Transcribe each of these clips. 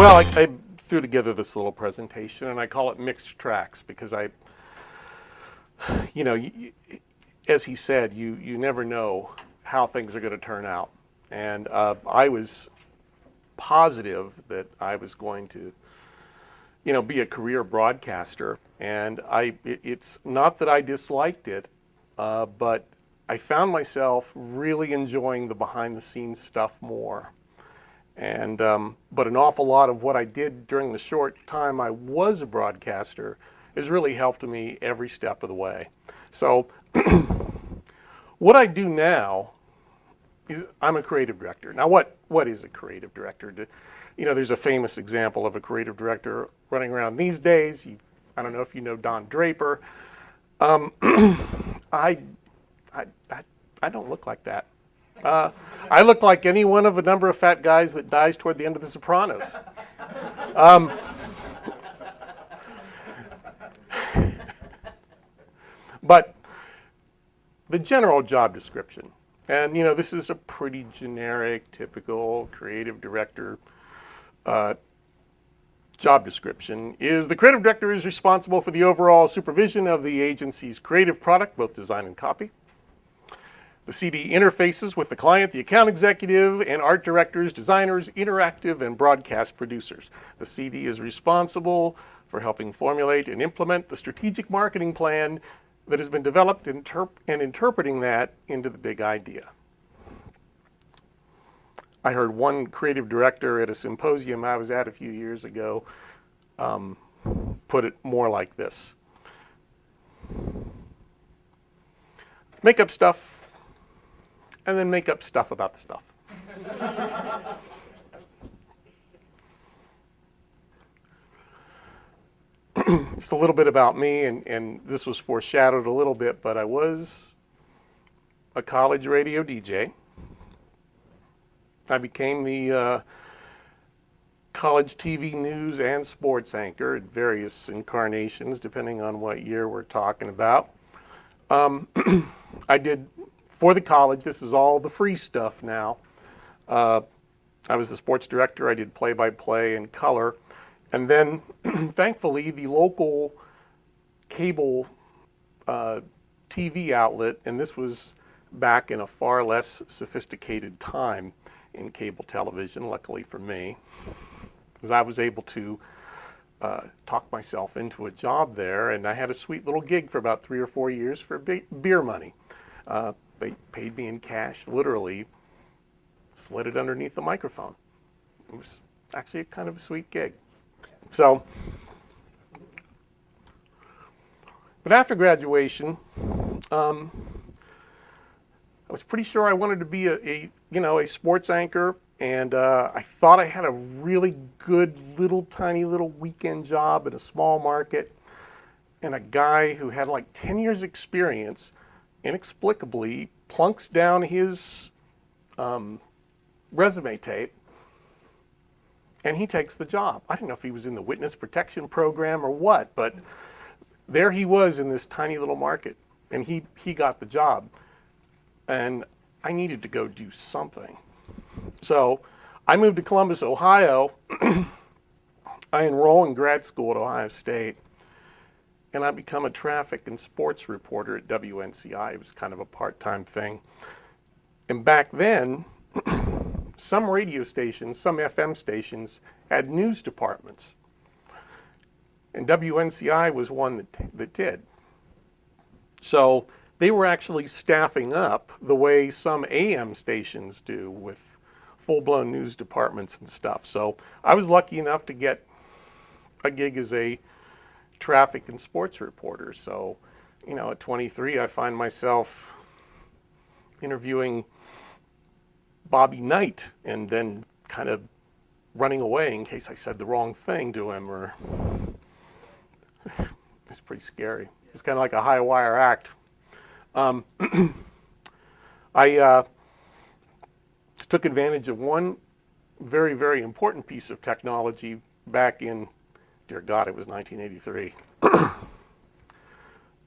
Well, I threw together this little presentation, and I call it mixed tracks because you know, as he said, you never know how things are going to turn out. And I was positive that I was going to, be a career broadcaster. And it's not that I disliked it, but I found myself really enjoying the behind-the-scenes stuff more. And but an awful lot of what I did during the short time I was a broadcaster has really helped me every step of the way. So what I do now is I'm a creative director. Now what is a creative director? There's a famous example of a creative director running around these days. I don't know if you know Don Draper. I, I, I don't look like that. I look like any one of a number of fat guys that dies toward the end of The Sopranos. But the general job description, and this is a pretty generic, typical creative director job description, is the creative director is responsible for the overall supervision of the agency's creative product, both design and copy. The CD interfaces with the client, the account executive, and art directors, designers, interactive, and broadcast producers. The CD is responsible for helping formulate and implement the strategic marketing plan that has been developed and interpreting that into the big idea. I heard one creative director at a symposium I was at a few years ago put it more like this. Make up stuff, and then make up stuff about the stuff. Just a little bit about me, and this was foreshadowed a little bit, but I was a college radio DJ. I became the college TV news and sports anchor at various incarnations, depending on what year we're talking about. I did, for the college, this is all the free stuff now. I was the sports director. I did play-by-play and color. And then, thankfully, the local cable TV outlet, and this was back in a far less sophisticated time in cable television, luckily for me, because I was able to talk myself into a job there, and I had a sweet little gig for about 3 or 4 years for beer money. They paid me in cash, literally slid it underneath the microphone. It was actually kind of a sweet gig. So, but after graduation, I was pretty sure I wanted to be a sports anchor, and I thought I had a really good tiny little weekend job in a small market, and a guy who had like 10 years experience inexplicably plunks down his resume tape, and he takes the job. I don't know if he was in the witness protection program or what, but there he was in this tiny little market, and he got the job. And I needed to go do something. So I moved to Columbus, Ohio. I enroll in grad school at Ohio State, and I become a traffic and sports reporter at WNCI. It was kind of a part-time thing. And back then, some radio stations, some FM stations, had news departments. And WNCI was one that did. So they were actually staffing up the way some AM stations do with full-blown news departments and stuff. So I was lucky enough to get a gig as a traffic and sports reporter. So, at 23, I find myself interviewing Bobby Knight and then kind of running away in case I said the wrong thing to him, or it's pretty scary. It's kind of like a high wire act. I took advantage of one very, very important piece of technology back in, dear God, it was 1983.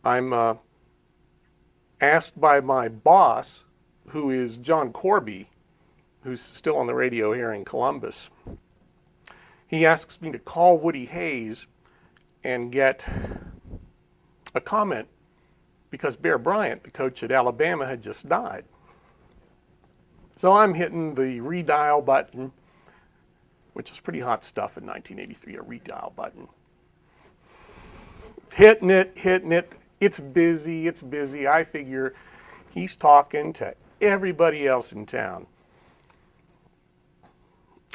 I'm asked by my boss, who is John Corby, who's still on the radio here in Columbus. he asks me to call Woody Hayes and get a comment because Bear Bryant, the coach at Alabama, had just died. So I'm hitting the redial button, which is pretty hot stuff in 1983, a redial button. Hitting it. It's busy. I figure he's talking to everybody else in town.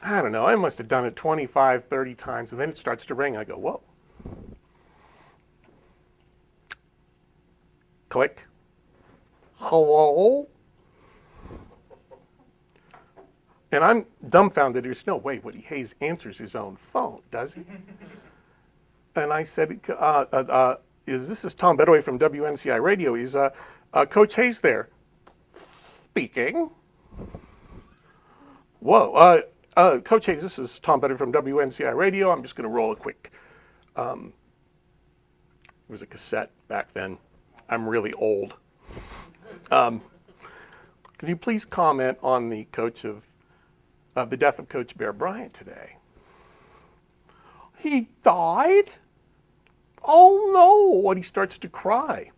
I don't know, I must have done it 25, 30 times, and then it starts to ring. I go, whoa. Click. Hello? And I'm dumbfounded. There's no way Woody Hayes answers his own phone, does he? And I said, this is Tom Bedway from WNCI Radio. Is Coach Hayes there? Speaking. Whoa. Coach Hayes, this is Tom Bedway from WNCI Radio. I'm just going to roll a quick. It was a cassette back then. I'm really old. Can you please comment on the the death of Coach Bear Bryant today? He died? Oh no! And he starts to cry.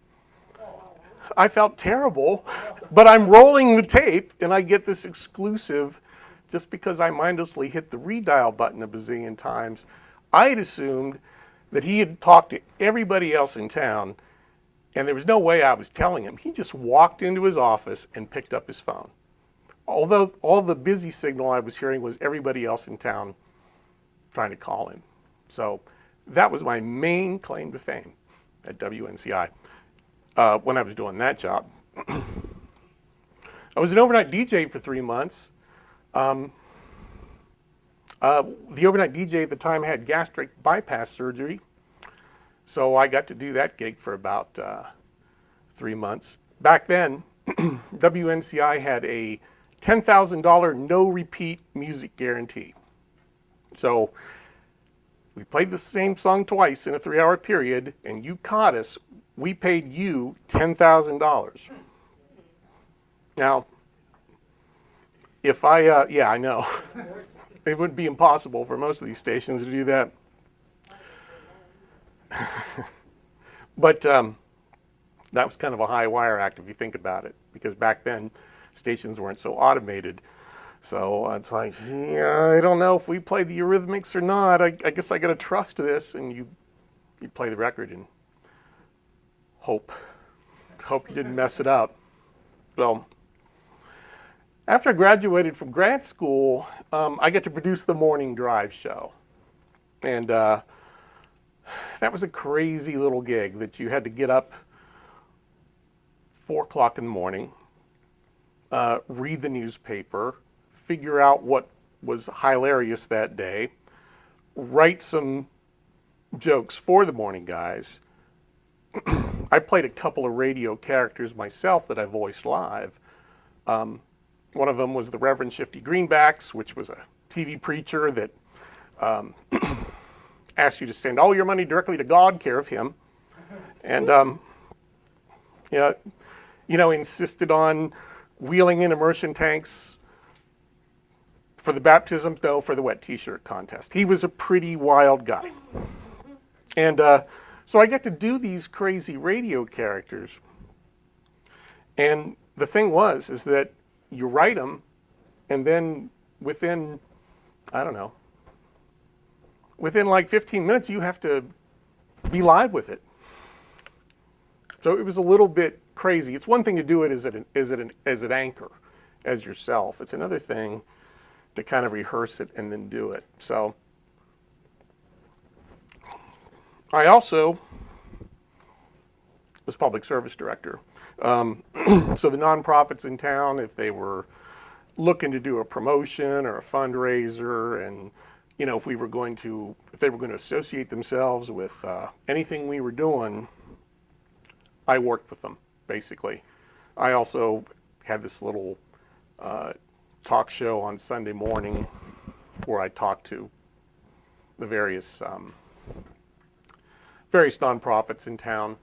I felt terrible, but I'm rolling the tape and I get this exclusive just because I mindlessly hit the redial button a bazillion times. I had assumed that he had talked to everybody else in town, and there was no way I was telling him. He just walked into his office and picked up his phone. Although all the busy signal I was hearing was everybody else in town trying to call him. So that was my main claim to fame at WNCI when I was doing that job. I was an overnight DJ for 3 months. The overnight DJ at the time had gastric bypass surgery, so I got to do that gig for about 3 months. Back then, WNCI had a $10,000 no repeat music guarantee. So we played the same song twice in a 3-hour period, and you caught us, we paid you $10,000. Now, if I know. It would be impossible for most of these stations to do that. But that was kind of a high wire act if you think about it, because back then stations weren't so automated. So it's like, yeah, I don't know if we play the Eurythmics or not. I guess I got to trust this, and you play the record and hope you didn't mess it up. So after I graduated from grad school, I got to produce the morning drive show. And that was a crazy little gig that you had to get up 4 o'clock in the morning, read the newspaper, figure out what was hilarious that day, write some jokes for the morning guys. I played a couple of radio characters myself that I voiced live. One of them was the Reverend Shifty Greenbacks, which was a TV preacher that asked you to send all your money directly to God, care of him. And, insisted on wheeling in immersion tanks for the baptisms, no, for the wet t-shirt contest. He was a pretty wild guy. And so I get to do these crazy radio characters. And the thing is that you write them, and then within like 15 minutes, you have to be live with it. So it was a little bit crazy. It's one thing to do it as an anchor, as yourself. It's another thing to kind of rehearse it and then do it. So I also was public service director. So the nonprofits in town, if they were looking to do a promotion or a fundraiser, and if they were going to associate themselves with anything we were doing, I worked with them basically. I also had this little talk show on Sunday morning where I talked to the various nonprofits in town,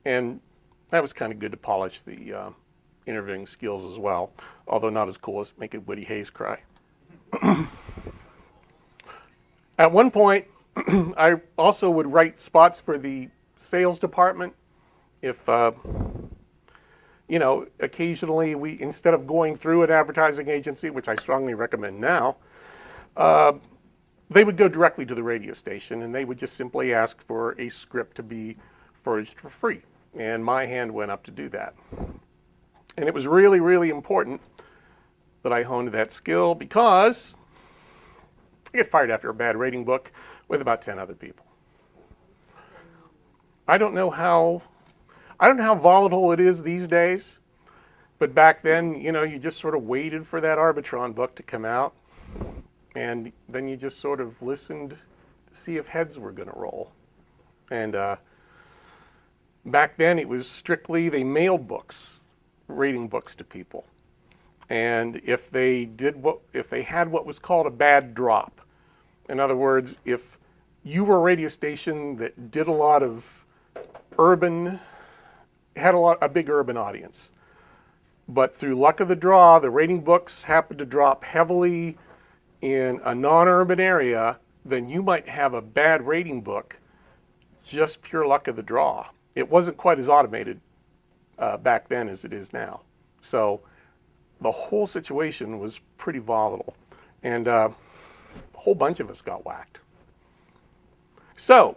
and that was kind of good to polish the interviewing skills as well, although not as cool as making Woody Hayes cry. At one point, I also would write spots for the sales department. If, occasionally instead of going through an advertising agency, which I strongly recommend now, they would go directly to the radio station and they would just simply ask for a script to be furnished for free. And my hand went up to do that. And it was really, really important that I honed that skill because I get fired after a bad rating book with about 10 other people. I don't know how volatile it is these days, but back then, you just sort of waited for that Arbitron book to come out, and then you just sort of listened to see if heads were going to roll. And back then, it was strictly they mailed books, rating books to people, and if they had what was called a bad drop, in other words, if you were a radio station that did a lot of had a big urban audience, but through luck of the draw, the rating books happened to drop heavily in a non-urban area, then you might have a bad rating book, just pure luck of the draw. It wasn't quite as automated back then as it is now. So the whole situation was pretty volatile, and a whole bunch of us got whacked. So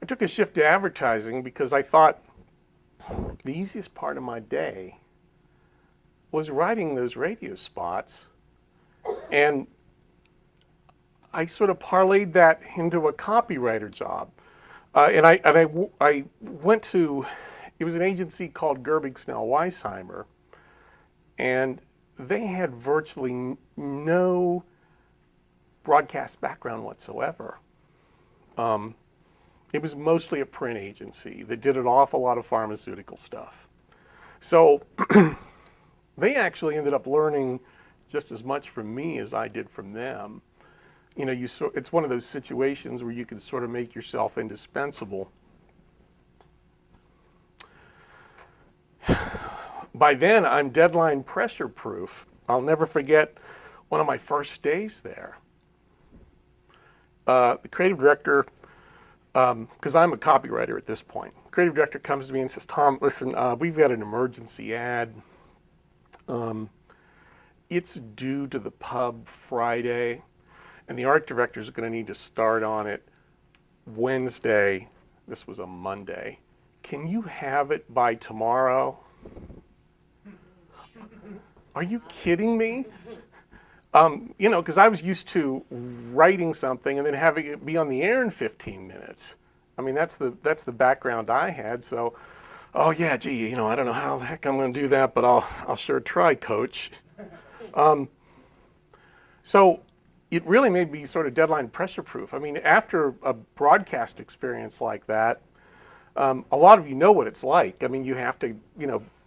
I took a shift to advertising because I thought the easiest part of my day was writing those radio spots, and I sort of parlayed that into a copywriter job. And I went to, it was an agency called Gerbig Snell Weisheimer, and they had virtually no broadcast background whatsoever. It was mostly a print agency that did an awful lot of pharmaceutical stuff. So they actually ended up learning just as much from me as I did from them. It's one of those situations where you can sort of make yourself indispensable. By then, I'm deadline pressure proof. I'll never forget one of my first days there. The creative director, because I'm a copywriter at this point, creative director comes to me and says, "Tom, listen, we've got an emergency ad. It's due to the pub Friday, and the art director is going to need to start on it Wednesday." This was a Monday. "Can you have it by tomorrow?" Are you kidding me? Because I was used to writing something and then having it be on the air in 15 minutes. I mean, that's the background I had. So, oh yeah, gee, I don't know how the heck I'm going to do that, but I'll sure try, coach. So it really made me sort of deadline pressure proof. I mean, after a broadcast experience like that, a lot of you know what it's like. I mean, you have to,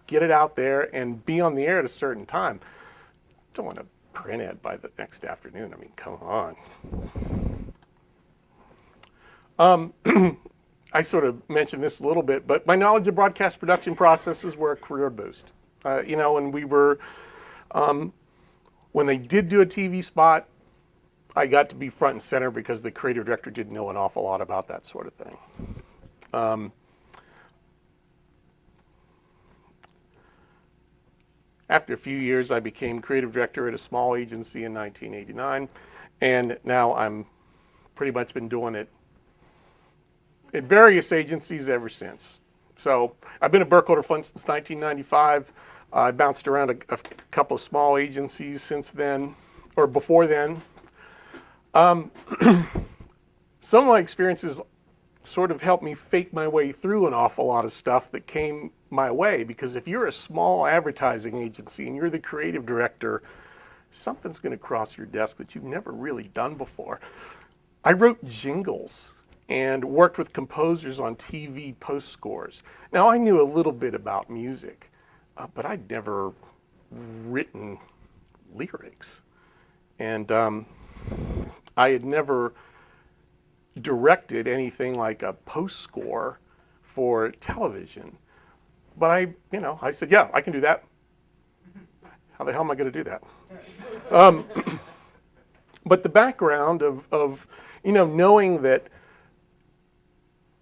get it out there and be on the air at a certain time. Don't want to print it by the next afternoon. I mean, come on. I sort of mentioned this a little bit, but my knowledge of broadcast production processes were a career boost. And we were, when they did do a TV spot, I got to be front and center because the creative director didn't know an awful lot about that sort of thing. After a few years, I became creative director at a small agency in 1989, and now I'm pretty much been doing it at various agencies ever since. So I've been at Burkholder Flint since 1995. I bounced around a couple of small agencies since then, or before then. Some of my experiences sort of helped me fake my way through an awful lot of stuff that came my way, because if you're a small advertising agency and you're the creative director, something's going to cross your desk that you've never really done before. I wrote jingles and worked with composers on TV post scores. Now, I knew a little bit about music, but I'd never written lyrics. And I had never directed anything like a post score for television. But I said, yeah, I can do that. How the hell am I going to do that? But the background of knowing that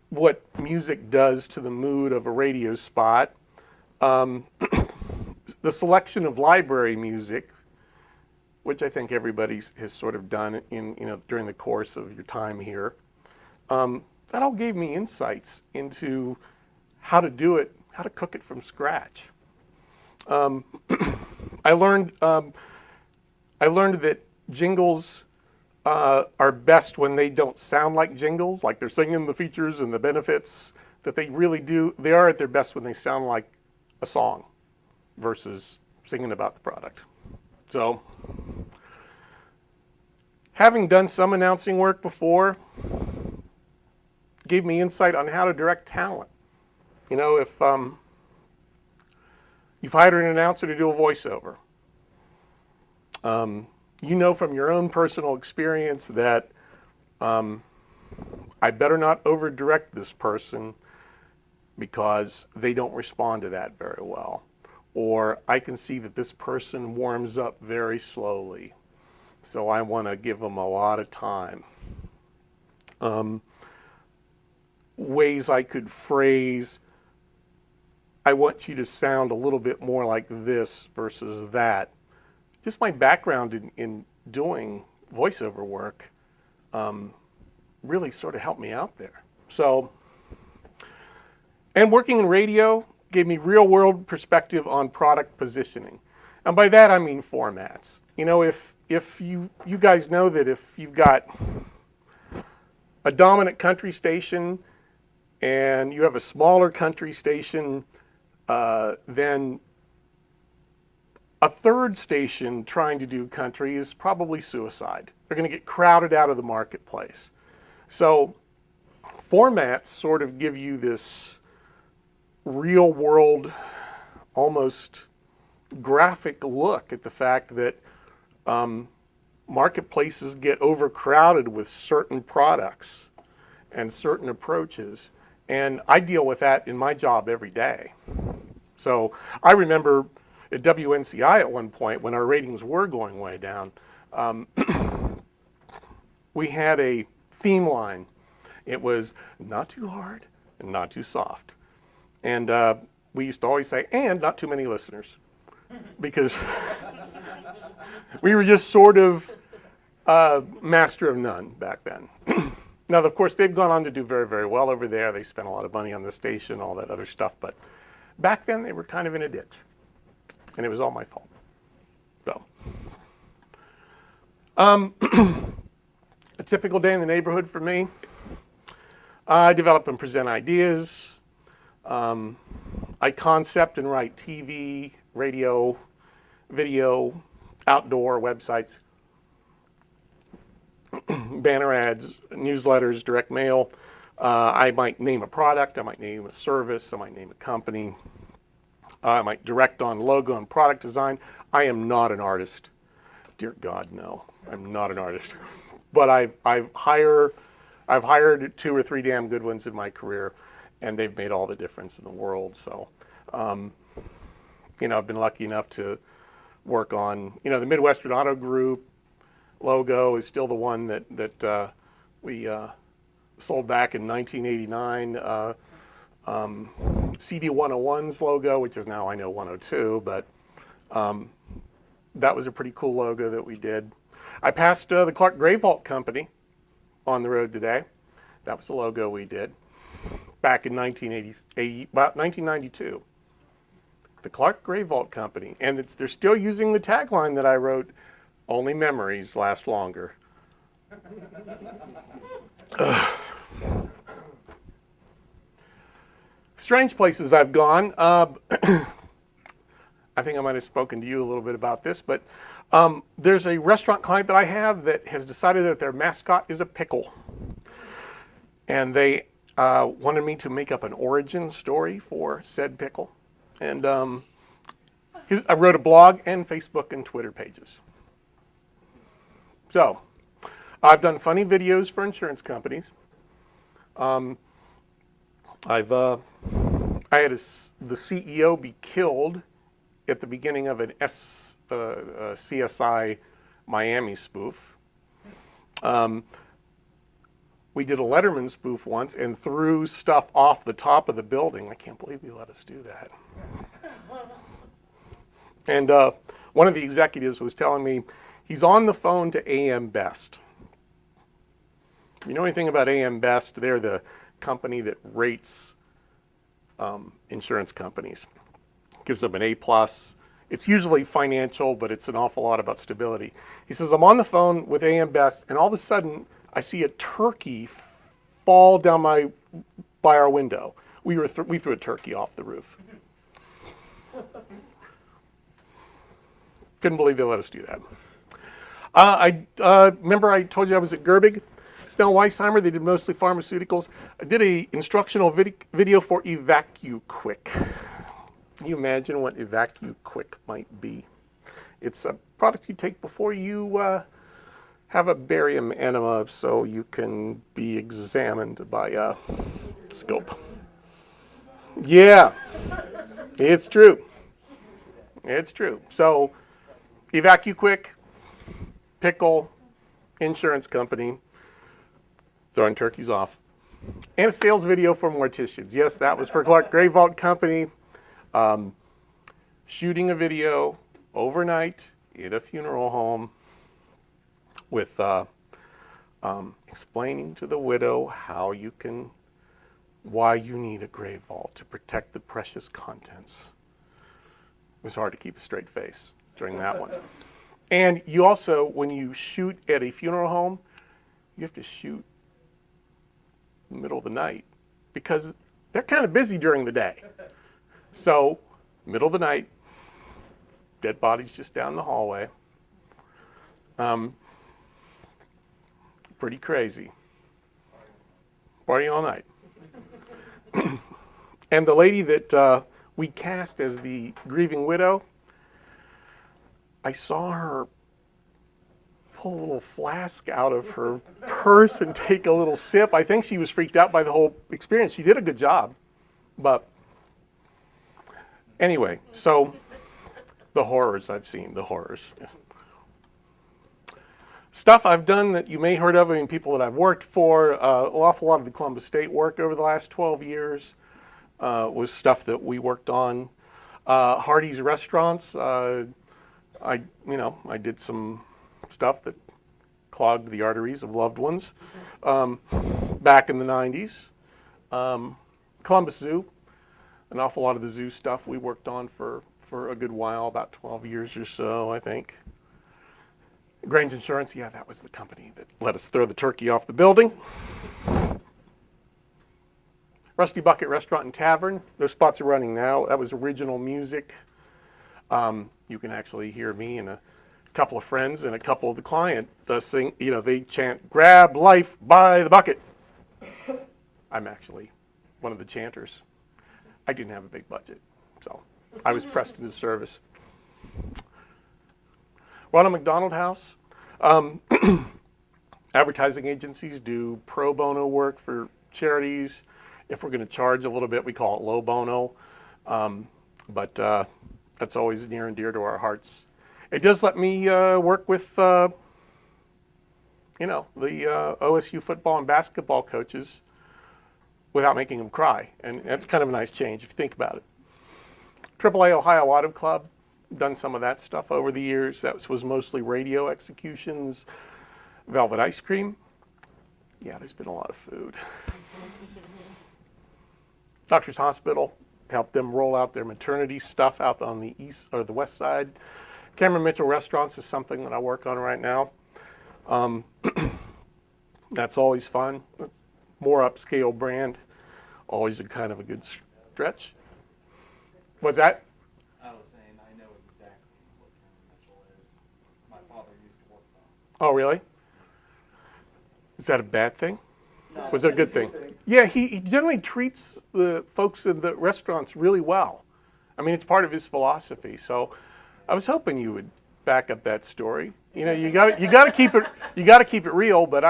what music does to the mood of a radio spot, the selection of library music, which I think everybody has sort of done during the course of your time here, that all gave me insights into how to do it, how to cook it from scratch. I learned that jingles are best when they don't sound like jingles, like they're singing the features and the benefits, that they really do. They are at their best when they sound like a song versus singing about the product. So, having done some announcing work before, gave me insight on how to direct talent. If you've hired an announcer to do a voiceover, from your own personal experience that I better not over-direct this person because they don't respond to that very well. Or I can see that this person warms up very slowly, so I want to give them a lot of time. Ways I could phrase, I want you to sound a little bit more like this versus that. Just my background in doing voiceover work really sort of helped me out there. So, and working in radio gave me real world perspective on product positioning. And by that I mean formats. If you guys know that if you've got a dominant country station and you have a smaller country station, then a third station trying to do country is probably suicide. They're going to get crowded out of the marketplace. So formats sort of give you this real world, almost graphic look at the fact that marketplaces get overcrowded with certain products and certain approaches. And I deal with that in my job every day. So I remember at WNCI at one point when our ratings were going way down, we had a theme line. It was not too hard and not too soft. And we used to always say, and not too many listeners. Because we were just sort of master of none back then. Now, of course, they've gone on to do very, very well over there. They spent a lot of money on the station, all that other stuff. But back then, they were kind of in a ditch. And it was all my fault. So, a typical day in the neighborhood for me. I develop and present ideas. I concept and write TV, radio, video, outdoor websites, banner ads, newsletters, direct mail. I might name a product. I might name a service. I might name a company. I might direct on logo and product design. I am not an artist. Dear God, no. I'm not an artist. But I've hired 2 or 3 damn good ones in my career, and they've made all the difference in the world. So, I've been lucky enough to work on, the Midwestern Auto Group logo is still the one that we sold back in 1989. CD 101's logo, which is now I know 102, but that was a pretty cool logo that we did. I passed the Clark Gray Vault Company on the road today. That was the logo we did back in about 1992. The Clark Gray Vault Company, and they're still using the tagline that I wrote, "Only memories last longer." Strange places I've gone. I think I might have spoken to you a little bit about this, but there's a restaurant client that I have that has decided that their mascot is a pickle. And they wanted me to make up an origin story for said pickle. And I wrote a blog and Facebook and Twitter pages. So, I've done funny videos for insurance companies. I had the CEO be killed at the beginning of an CSI Miami spoof. We did a Letterman spoof once and threw stuff off the top of the building. I can't believe you let us do that. And one of the executives was telling me he's on the phone to AM Best. You know anything about AM Best? They're the company that rates insurance companies. Gives them an A+. It's usually financial, but it's an awful lot about stability. He says, I'm on the phone with AM Best, and all of a sudden, I see a turkey fall down by our window. We threw a turkey off the roof. Couldn't believe they let us do that. I remember I told you I was at Gerbig, Snell Weissheimer. They did mostly pharmaceuticals. I did a instructional video for EvacuQuick. Can you imagine what EvacuQuick might be? It's a product you take before you have a barium enema so you can be examined by a scope. Yeah, it's true. It's true. So EvacuQuick, pickle, insurance company, throwing turkeys off. And a sales video for morticians. Yes, that was for Clark Gray Vault Company. Shooting a video overnight in a funeral home with explaining to the widow why you need a grave vault to protect the precious contents. It was hard to keep a straight face during that one. And you also, when you shoot at a funeral home, you have to shoot in the middle of the night because they're kind of busy during the day. So, middle of the night, dead bodies just down the hallway. Pretty crazy. Party all night. And the lady that we cast as the grieving widow, I saw her pull a little flask out of her purse and take a little sip. I think she was freaked out by the whole experience. She did a good job, but anyway, so the horrors I've seen, the horrors. Stuff I've done that you may have heard of, I mean, people that I've worked for, an awful lot of the Columbus State work over the last 12 years was stuff that we worked on. Hardee's Restaurants, I did some stuff that clogged the arteries of loved ones back in the 90s. Columbus Zoo, an awful lot of the zoo stuff we worked on for a good while, about 12 years or so, I think. Grange Insurance, yeah, that was the company that let us throw the turkey off the building. Rusty Bucket Restaurant and Tavern, those spots are running now. That was original music. You can actually hear me and a couple of friends and a couple of the client sing, they chant, "Grab life by the bucket." I'm actually one of the chanters. I didn't have a big budget, so I was pressed into service. Ronald McDonald House. Advertising agencies do pro bono work for charities. If we're going to charge a little bit, we call it low bono. But that's always near and dear to our hearts. It does let me work with, the OSU football and basketball coaches without making them cry. And that's kind of a nice change if you think about it. AAA Ohio Auto Club, done some of that stuff over the years. That was mostly radio executions. Velvet Ice Cream. Yeah, there's been a lot of food. Doctors Hospital, helped them roll out their maternity stuff out on the east or the west side. Cameron Mitchell Restaurants is something that I work on right now. That's always fun. More upscale brand. Always a kind of a good stretch. What's that? I was saying I know exactly what Cameron Mitchell is. My father used to work there. Oh, really? Is that a bad thing? No, Was it a good thing? Yeah, he generally treats the folks in the restaurants really well. I mean, it's part of his philosophy. So I was hoping you would back up that story. You got to keep it real, but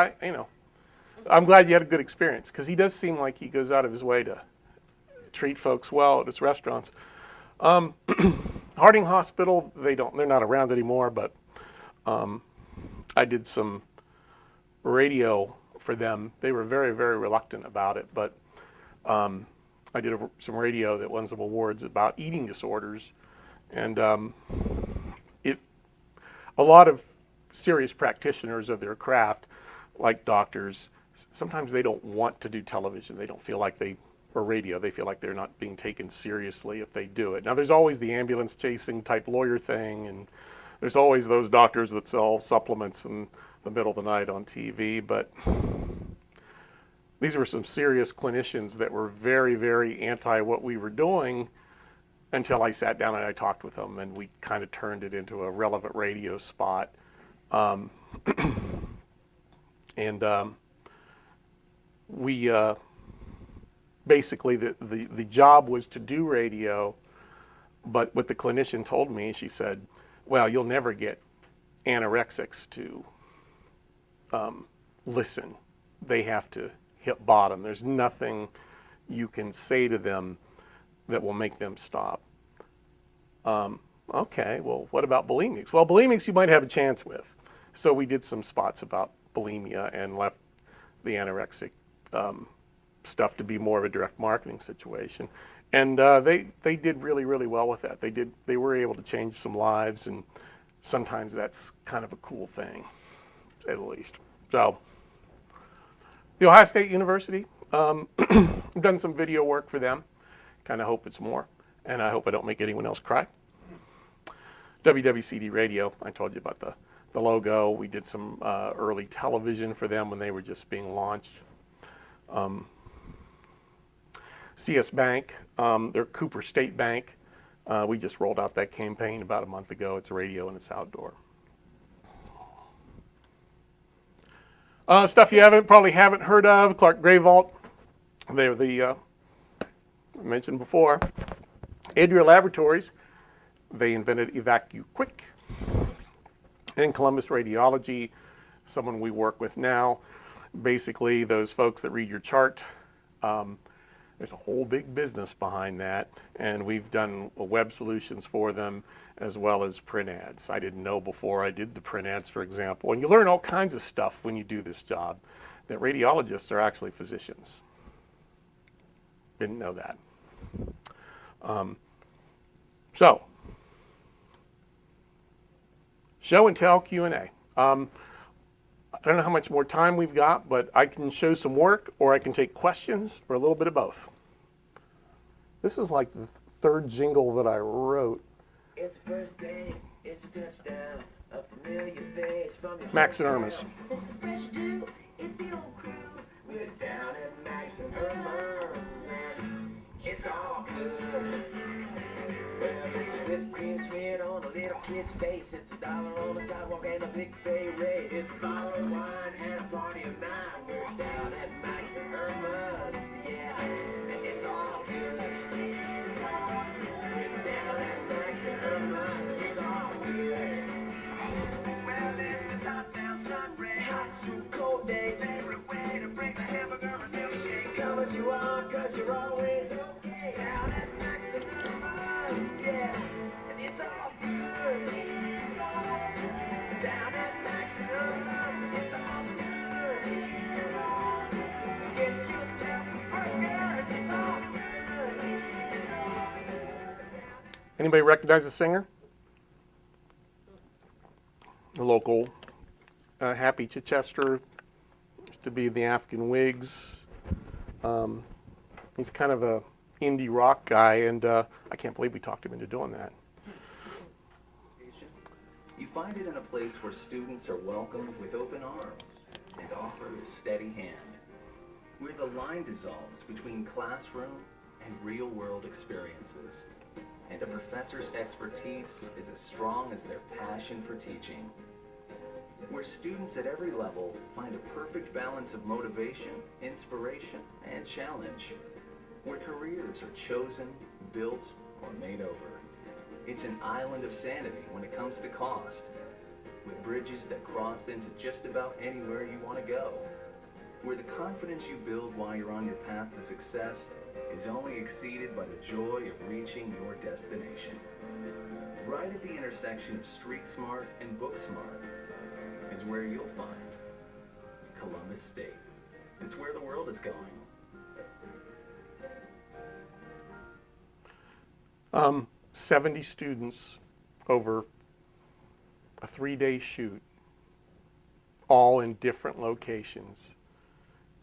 I'm glad you had a good experience because he does seem like he goes out of his way to treat folks well at his restaurants. Harding Hospital, they're not around anymore, but I did some radio for them. They were very, very reluctant about it, but I did some radio that won some awards about eating disorders, and a lot of serious practitioners of their craft, like doctors, sometimes they don't want to do television. They don't feel like or radio, they feel like they're not being taken seriously if they do it. Now, there's always the ambulance chasing type lawyer thing, and there's always those doctors that sell supplements in the middle of the night on TV, but these were some serious clinicians that were very, very anti what we were doing until I sat down and I talked with them, and we kind of turned it into a relevant radio spot. We basically, the job was to do radio, but what the clinician told me, she said, well, you'll never get anorexics to listen. They have to hit bottom. There's nothing you can say to them that will make them stop. Okay, well, what about bulimics? Well, bulimics you might have a chance with. So we did some spots about bulimia and left the anorexic stuff to be more of a direct marketing situation. And they did really, really well with that. They were able to change some lives, and sometimes that's kind of a cool thing, at least. So, the Ohio State University, I've done some video work for them. Kind of hope it's more, and I hope I don't make anyone else cry. WWCD Radio, I told you about the logo. We did some early television for them when they were just being launched. CS Bank, their Cooper State Bank, we just rolled out that campaign about a month ago. It's radio and it's outdoor. Stuff you probably haven't heard of, Clark Gray Vault. They're the, I mentioned before, Adria Laboratories. They invented EvacuQuick. And Columbus Radiology, someone we work with now. Basically, those folks that read your chart, there's a whole big business behind that, and we've done web solutions for them as well as print ads. I didn't know before I did the print ads, for example, and you learn all kinds of stuff when you do this job, that radiologists are actually physicians. Didn't know that. So, show and tell Q&A. I don't know how much more time we've got, but I can show some work, or I can take questions, or a little bit of both. This is like the third jingle that I wrote. It's the first day, it's a touchdown, a familiar face from your Max and Irma's. It's a fresh dew, it's the old crew. We're down at Max and Irma's, and it's all good. Well, it's whipped cream smeared on a little kid's face. It's $1 on the sidewalk and a big bay raise. It's a bottle of wine and a party of 9. We're down at Max and Irma's, yeah, and it's all good. We're down at Max and Irma's, it's all good. Well, it's the top-down sun ray, hot, soup, cold day. Favorite way to break the hamburger and milkshake. Come as you are, 'cause you're always okay. Down at Max and Irma's, yeah, and it's all good. It's all good. Down at Max and Irma's, it's all good. It's all good. Get yourself a burger, it's all good. It's all good. Anybody recognize the singer? The local Happy Chichester, used to be the African Wigs. He's kind of a indie rock guy, and I can't believe we talked him into doing that. You find it in a place where students are welcomed with open arms and offered a steady hand, where the line dissolves between classroom and real-world experiences, and a professor's expertise is as strong as their passion for teaching, where students at every level find a perfect balance of motivation, inspiration, and challenge, where careers are chosen, built, or made over. It's an island of sanity when it comes to cost, with bridges that cross into just about anywhere you want to go, where the confidence you build while you're on your path to success is only exceeded by the joy of reaching your destination. Right at the intersection of street smart and book smart is where you'll find Columbus State. It's where the world is going. 70 students over a 3-day shoot, all in different locations.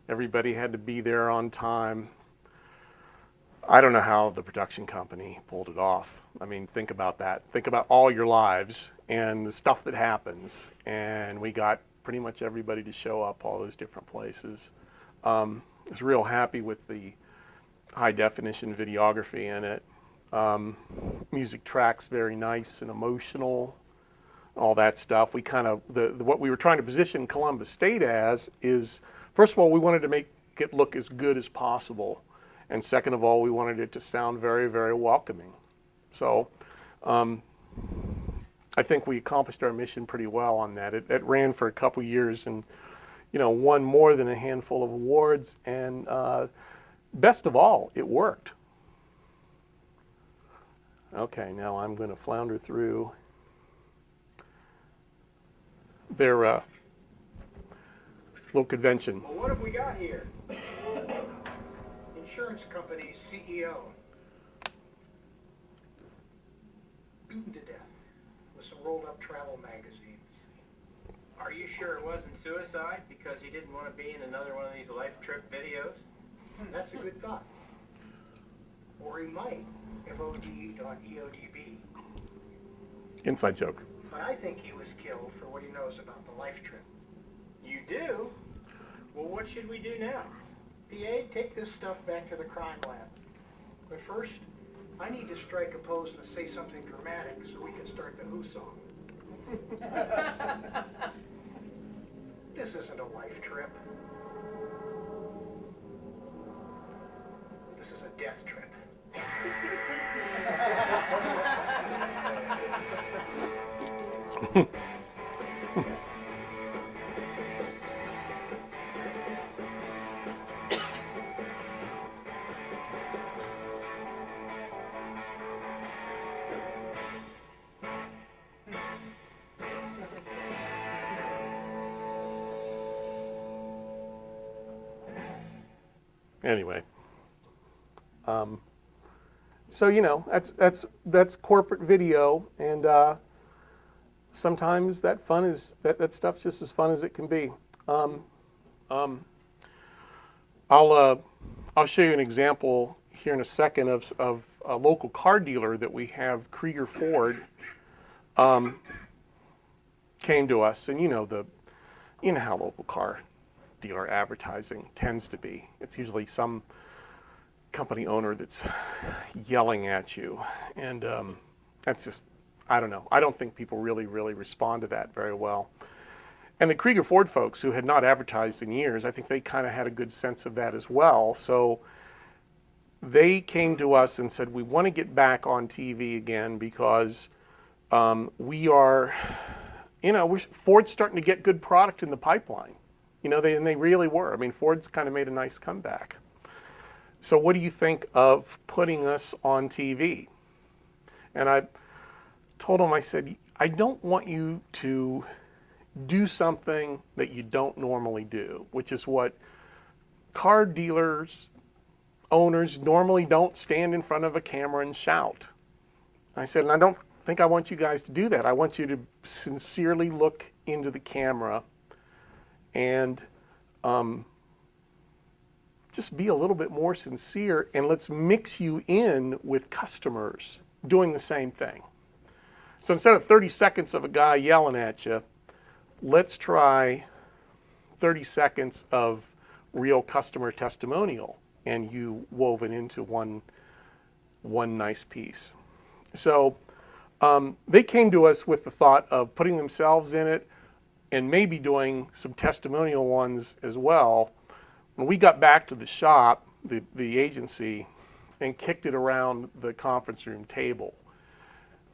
Everybody had to be there on time. I don't know how the production company pulled it off. I mean, think about that. Think about all your lives and the stuff that happens. And we got pretty much everybody to show up all those different places. I was real happy with the high definition videography in it. Music tracks very nice and emotional, all that stuff. We kind of, what we were trying to position Columbus State as is, first of all, we wanted to make it look as good as possible. And second of all, we wanted it to sound very, very welcoming. So I think we accomplished our mission pretty well on that. It ran for a couple years and, you know, won more than a handful of awards. And best of all, it worked. Okay, now I'm going to flounder through their little convention. Well, what have we got here? Insurance company's CEO. Beaten to death with some rolled up travel magazines. Are you sure it wasn't suicide because he didn't want to be in another one of these life trip videos? That's a good thought. Or he might have OD'd on EODB. Inside joke. But I think he was killed for what he knows about the life trip. You do? Well, what should we do now? PA, take this stuff back to the crime lab. But first, I need to strike a pose and say something dramatic so we can start the Who song. This isn't a life trip. This is a death trip. Anyway, so you know that's corporate video, and sometimes that fun is that stuff's just as fun as it can be. I'll show you an example here in a second of a local car dealer that we have, Krieger Ford, came to us, and you know how local car dealer advertising tends to be. It's usually some company owner that's yelling at you, and that's just, I don't know. I don't think people really respond to that very well. And the Krieger Ford folks, who had not advertised in years, I think they kind of had a good sense of that as well. So they came to us and said, we want to get back on TV again because we are, you know, Ford's starting to get good product in the pipeline. You know, they really were. I mean, Ford's kind of made a nice comeback. So what do you think of putting us on TV? And I told him, I said, I don't want you to do something that you don't normally do, which is what car dealers, owners normally don't stand in front of a camera and shout. I said, and I don't think I want you guys to do that. I want you to sincerely look into the camera and just be a little bit more sincere, and let's mix you in with customers doing the same thing. So instead of 30 seconds of a guy yelling at you, let's try 30 seconds of real customer testimonial, and you woven into one nice piece. So they came to us with the thought of putting themselves in it and maybe doing some testimonial ones as well. When we got back to the shop, the agency, and kicked it around the conference room table,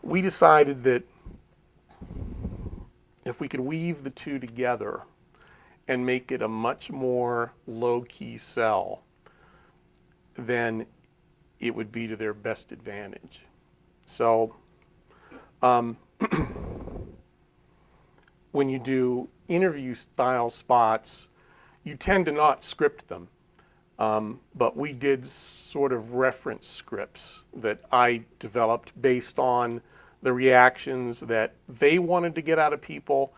we decided that if we could weave the two together and make it a much more low-key sell, then it would be to their best advantage. So when you do interview style spots, you tend to not script them. But we did sort of reference scripts that I developed based on the reactions that they wanted to get out of people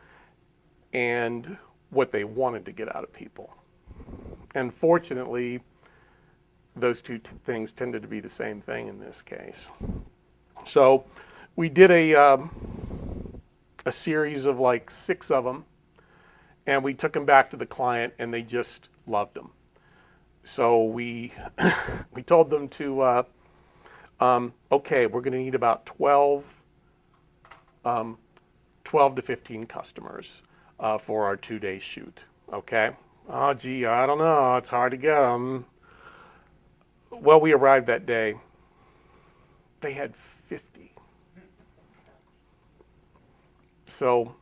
and what they wanted to get out of people. And fortunately, those two things tended to be the same thing in this case. So we did a series of like 6 of them, and we took them back to the client, and they just loved them. So we we told them to, okay, we're going to need about 12 to 15 customers for our 2-day shoot. Okay. Oh, gee, I don't know. It's hard to get them. Well, we arrived that day. They had 50. So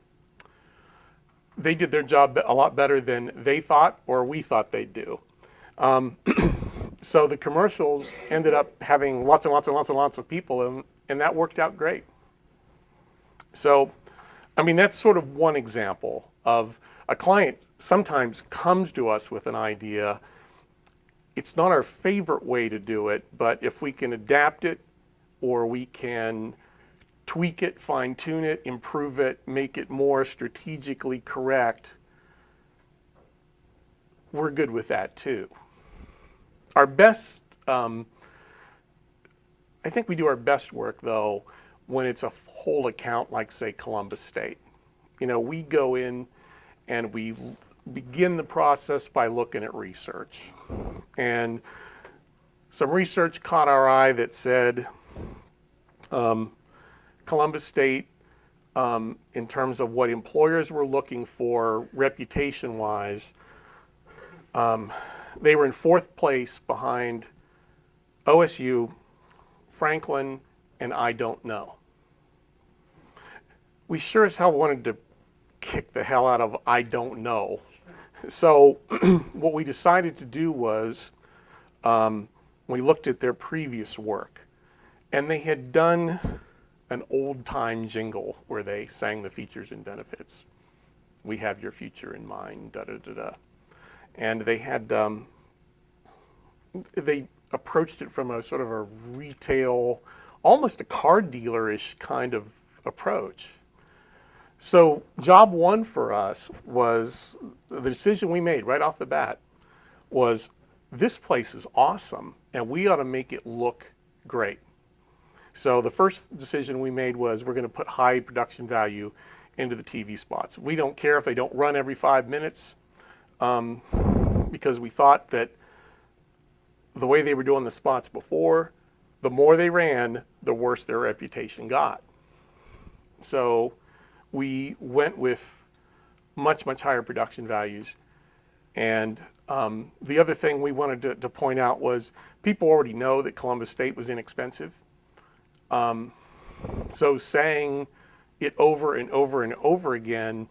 they did their job a lot better than they thought or we thought they'd do. So the commercials ended up having lots and lots and lots and lots of people, and that worked out great. So, I mean, that's sort of one example of a client sometimes comes to us with an idea. It's not our favorite way to do it, but if we can adapt it or we can tweak it, fine tune it, improve it, make it more strategically correct, we're good with that too. Our best, I think we do our best work though when it's a whole account like say Columbus State. You know, we go in and we begin the process by looking at research. And some research caught our eye that said Columbus State, in terms of what employers were looking for reputation-wise, they were in 4th place behind OSU, Franklin, and I don't know. We sure as hell wanted to kick the hell out of I don't know. So what we decided to do was we looked at their previous work, and they had done an old-time jingle where they sang the features and benefits. We have your future in mind, da-da-da-da. And they had, they approached it from a sort of a retail, almost a car dealer-ish kind of approach. So job one for us was, the decision we made right off the bat was, this place is awesome and we ought to make it look great. So the first decision we made was we're going to put high production value into the TV spots. We don't care if they don't run every 5 minutes, because we thought that the way they were doing the spots before, the more they ran, the worse their reputation got. So we went with much, much higher production values. And the other thing we wanted to point out was people already know that Columbus State was inexpensive. So saying it over and over and over again,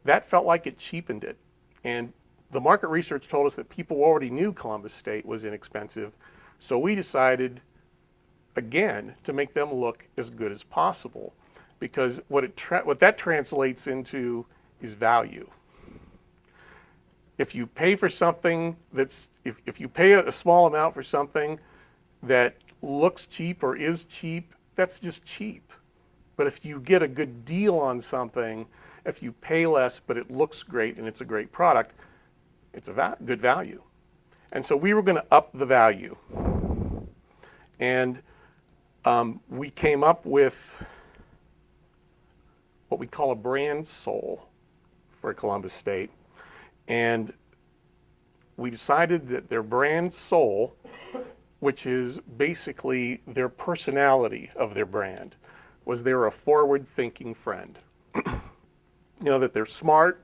that felt like it cheapened it. And the market research told us that people already knew Columbus State was inexpensive. So we decided, again, to make them look as good as possible. Because what that translates into is value. If you pay for something that's, if you pay a small amount for something that looks cheap or is cheap, that's just cheap. But if you get a good deal on something, if you pay less but it looks great and it's a great product, it's a good value. And so we were going to up the value. And we came up with what we call a brand soul for Columbus State. And we decided that their brand soul, which is basically their personality of their brand, was they're a forward-thinking friend. You know, that they're smart,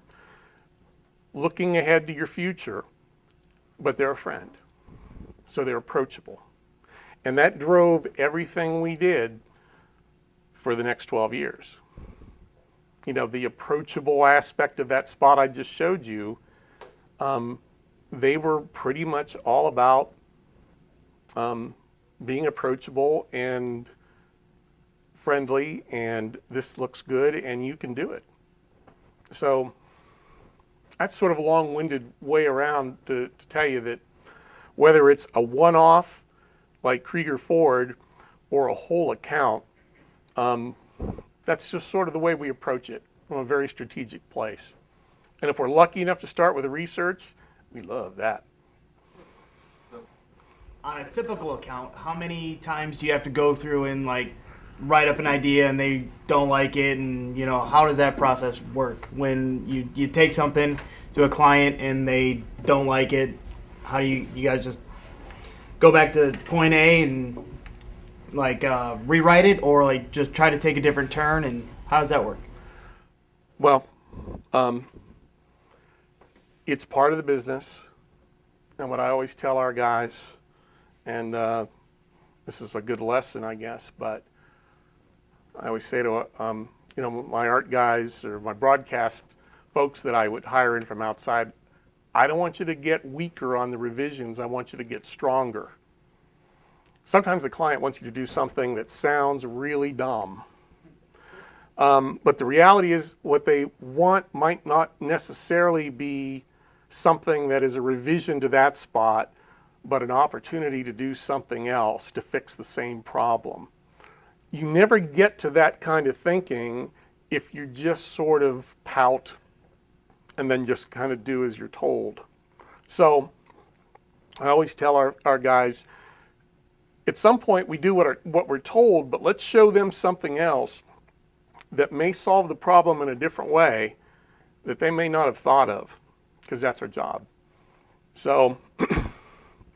looking ahead to your future, but they're a friend. So they're approachable. And that drove everything we did for the next 12 years. You know, the approachable aspect of that spot I just showed you, they were pretty much all about being approachable and friendly, and this looks good and you can do it. So that's sort of a long-winded way around to tell you that whether it's a one-off like Krieger Ford or a whole account, that's just sort of the way we approach it from a very strategic place. And if we're lucky enough to start with a research, we love that. On a typical account, how many times do you have to go through and like write up an idea and they don't like it, and you know, how does that process work when you take something to a client and they don't like it? How do you guys just go back to point A and like rewrite it, or like just try to take a different turn, and how does that work? Well, it's part of the business, and what I always tell our guys, and this is a good lesson, I guess, but I always say to my art guys or my broadcast folks that I would hire in from outside, I don't want you to get weaker on the revisions. I want you to get stronger. Sometimes the client wants you to do something that sounds really dumb. But the reality is what they want might not necessarily be something that is a revision to that spot, but an opportunity to do something else to fix the same problem. You never get to that kind of thinking if you just sort of pout and then just kind of do as you're told. So I always tell our guys, at some point we do what we're told, but let's show them something else that may solve the problem in a different way that they may not have thought of, because that's our job. So,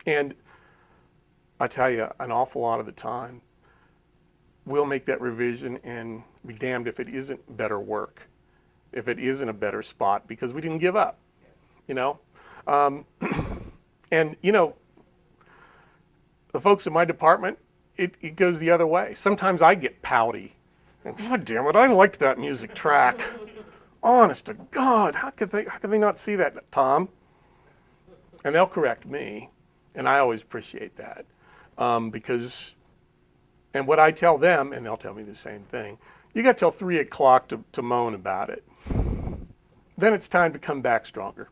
and I tell you, an awful lot of the time, we'll make that revision and be damned if it isn't better work, if it isn't a better spot, because we didn't give up, you know? And, you know, the folks in my department, it goes the other way. Sometimes I get pouty. God damn it, I liked that music track. Honest to God, how could they not see that, Tom? And they'll correct me, and I always appreciate that. Because, and what I tell them, and they'll tell me the same thing, you got till 3 o'clock to moan about it. Then it's time to come back stronger.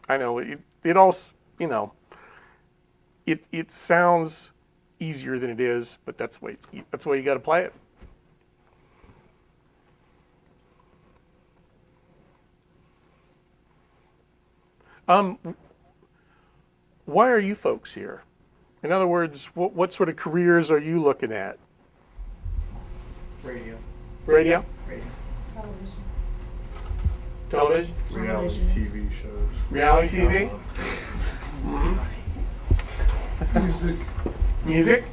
I know, it all, you know, it sounds easier than it is, but that's the way you got to play it. Why are you folks here? In other words, what sort of careers are you looking at? Radio. Radio? Radio. Television? Reality TV shows. Reality TV? Music. Music?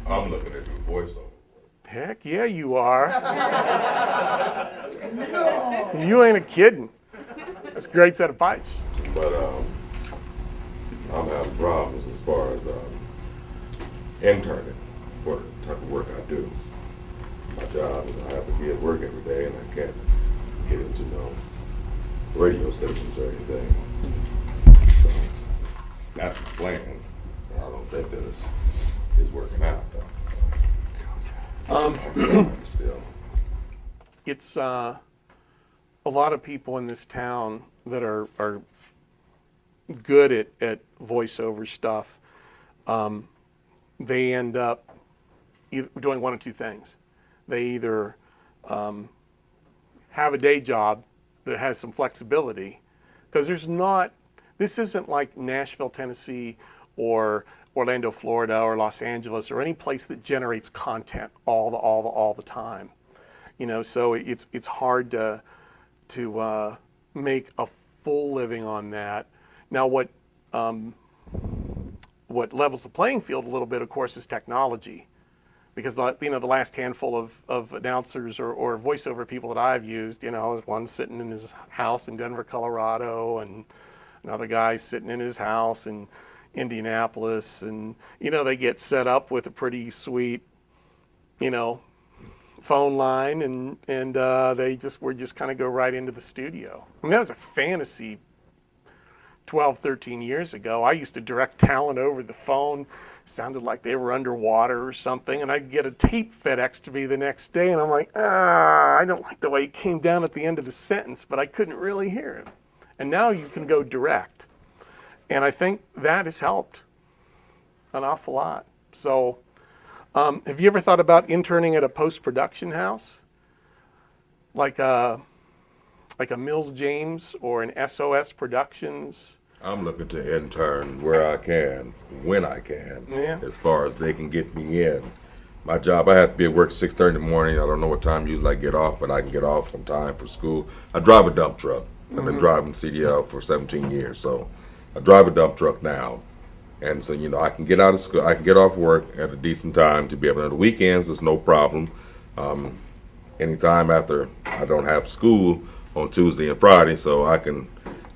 I'm looking at your voiceover. Heck yeah, you are. You ain't a kidding. That's a great set of pipes. But I'm having problems as far as interning for the type of work I do. My job is I have to be at work every day, and I can't get into no radio stations or anything. So that's the plan. I don't think that it's working out though. Still. It's a lot of people in this town that are good at voiceover stuff. They end up doing one of two things. They either have a day job that has some flexibility, because this isn't like Nashville, Tennessee, or Orlando, Florida, or Los Angeles, or any place that generates content all the time. You know, so it's hard to make a full living on that. Now, what levels the playing field a little bit, of course, is technology, because the last handful of announcers or voiceover people that I've used, one sitting in his house in Denver, Colorado, and another guy sitting in his house in Indianapolis, and they get set up with a pretty sweet, phone line, and we just kind of go right into the studio. I mean, that was a fantasy 12, 13 years ago, I used to direct talent over the phone. Sounded like they were underwater or something, and I'd get a tape FedEx to me the next day, and I'm like, I don't like the way it came down at the end of the sentence, but I couldn't really hear him. And now you can go direct. And I think that has helped an awful lot. So, have you ever thought about interning at a post-production house? Like a Mills James or an SOS Productions? I'm looking to intern where I can, when I can, Yeah. as far as they can get me in. My job, I have to be at work 6:30 in the morning. I don't know what time usually I get off, but I can get off on time for school. I drive a dump truck. I've been driving CDL for 17 years, so I drive a dump truck now. And so, you know, I can get out of school, I can get off work at a decent time to be able to, the weekends is no problem. Anytime after I don't have school on Tuesday and Friday, so I can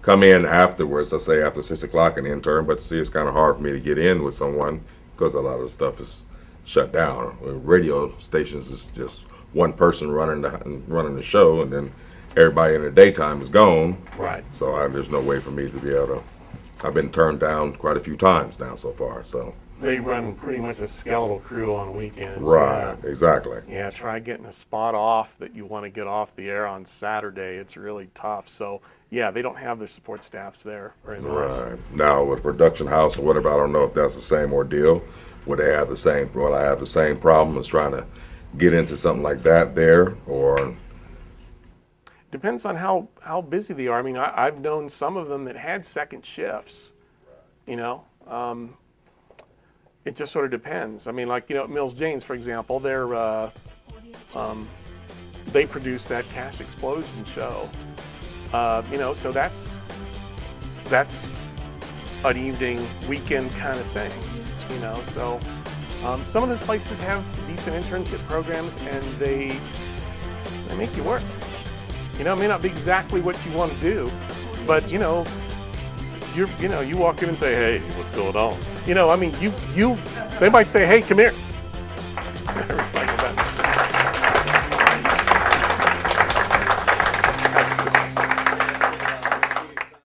come in afterwards, let's say after 6 o'clock and intern, but see, it's kind of hard for me to get in with someone because a lot of the stuff is shut down. Radio stations is just one person running the show, and then everybody in the daytime is gone. Right. So there's no way for me to be able to, I've been turned down quite a few times now so far, so. They run pretty much a skeletal crew on weekends. Right, exactly. Yeah, try getting a spot off that you want to get off the air on Saturday. It's really tough. So, yeah, they don't have their support staffs there very much. Right. Now, with a production house or whatever, I don't know if that's the same ordeal. Would they have the same, will I have the same problem as trying to get into something like that there, or? Depends on how busy they are. I mean, I've known some of them that had second shifts, you know. It just sort of depends. I mean, like, you know, at Mills James, for example, they produce that Cash Explosion show. You know, so that's an evening, weekend kind of thing, you know. So some of those places have decent internship programs, and they make you work. You know, it may not be exactly what you want to do, but, you know, you walk in and say, hey, what's going on? You know, I mean, they might say, hey, come here. I recycle that.